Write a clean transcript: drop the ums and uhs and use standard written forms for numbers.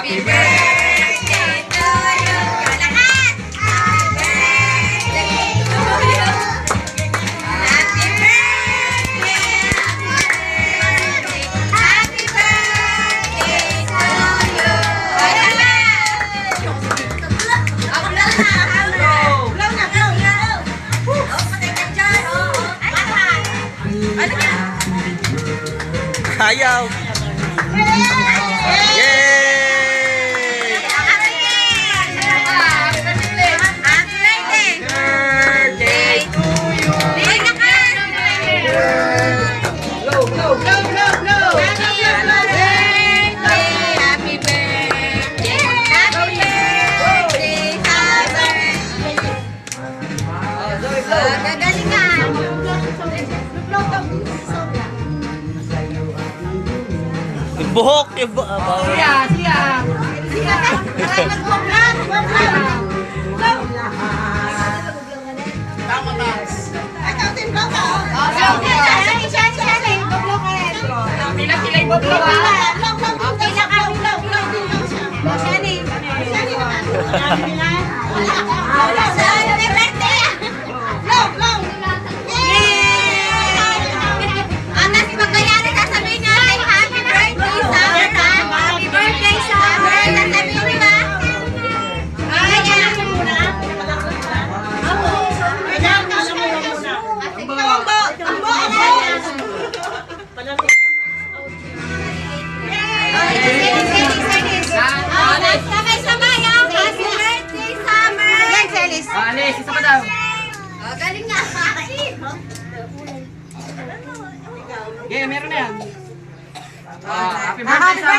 Happy birthday to you. Lahat! Happy birthday to you. Happy birthday. Happy birthday to you. Ayaw! Yay! Birthday to you! Happy birthday! Happy birthday! Gagalingan! Yung buhok! Yung buhok! Alis, isa pa daw. Galing nga. Yeah, meron na yan. Happy birthday sa